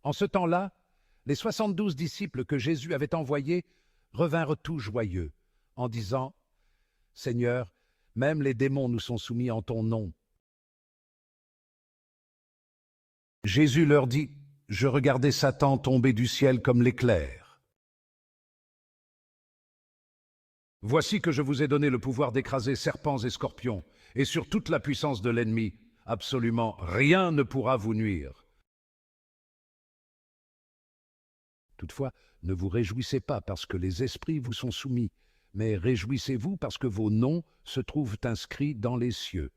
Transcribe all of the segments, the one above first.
En ce temps-là, les 72 disciples que Jésus avait envoyés revinrent tout joyeux, en disant « Seigneur, même les démons nous sont soumis en ton nom. » Jésus leur dit « Je regardais Satan tomber du ciel comme l'éclair. Voici que je vous ai donné le pouvoir d'écraser serpents et scorpions, et sur toute la puissance de l'ennemi, absolument rien ne pourra vous nuire. Toutefois, ne vous réjouissez pas parce que les esprits vous sont soumis, mais réjouissez-vous parce que vos noms se trouvent inscrits dans les cieux. »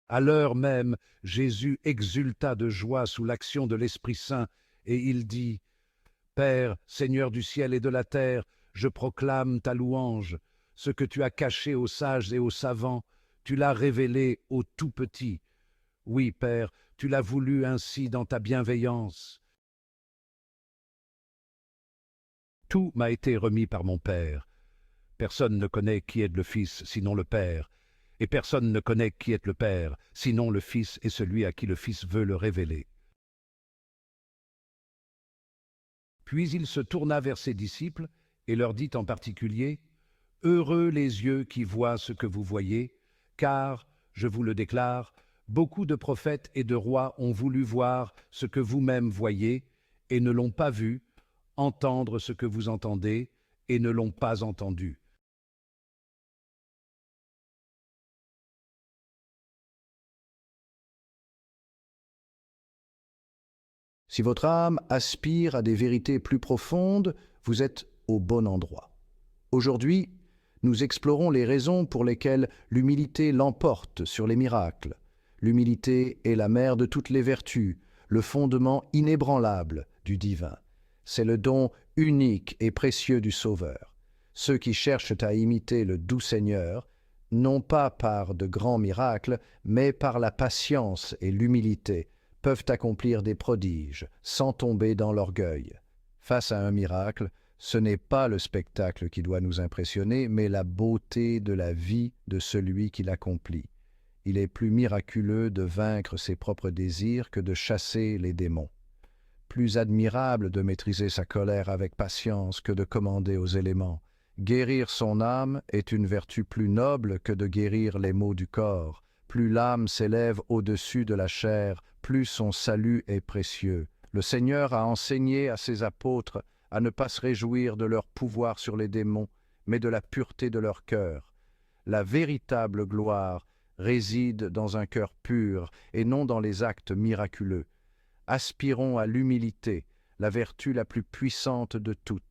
À l'heure même, Jésus exulta de joie sous l'action de l'Esprit Saint, et il dit « Père, Seigneur du ciel et de la terre, je proclame ta louange. Ce que tu as caché aux sages et aux savants, tu l'as révélé aux tout-petits. Oui, Père, tu l'as voulu ainsi dans ta bienveillance. Tout m'a été remis par mon Père. Personne ne connaît qui est le Fils, sinon le Père, et personne ne connaît qui est le Père, sinon le Fils et celui à qui le Fils veut le révéler. » Puis il se tourna vers ses disciples et leur dit en particulier « Heureux les yeux qui voient ce que vous voyez, car, je vous le déclare, beaucoup de prophètes et de rois ont voulu voir ce que vous-même voyez et ne l'ont pas vu, entendre ce que vous entendez et ne l'ont pas entendu. » Si votre âme aspire à des vérités plus profondes, vous êtes au bon endroit. Aujourd'hui, nous explorons les raisons pour lesquelles l'humilité l'emporte sur les miracles. L'humilité est la mère de toutes les vertus, le fondement inébranlable du divin. C'est le don unique et précieux du Sauveur. Ceux qui cherchent à imiter le doux Seigneur, non pas par de grands miracles, mais par la patience et l'humilité, peuvent accomplir des prodiges sans tomber dans l'orgueil. Face à un miracle, ce n'est pas le spectacle qui doit nous impressionner, mais la beauté de la vie de celui qui l'accomplit. Il est plus miraculeux de vaincre ses propres désirs que de chasser les démons. Plus admirable de maîtriser sa colère avec patience que de commander aux éléments. Guérir son âme est une vertu plus noble que de guérir les maux du corps. Plus l'âme s'élève au-dessus de la chair, plus son salut est précieux. Le Seigneur a enseigné à ses apôtres à ne pas se réjouir de leur pouvoir sur les démons, mais de la pureté de leur cœur. La véritable gloire réside dans un cœur pur et non dans les actes miraculeux. Aspirons à l'humilité, la vertu la plus puissante de toutes.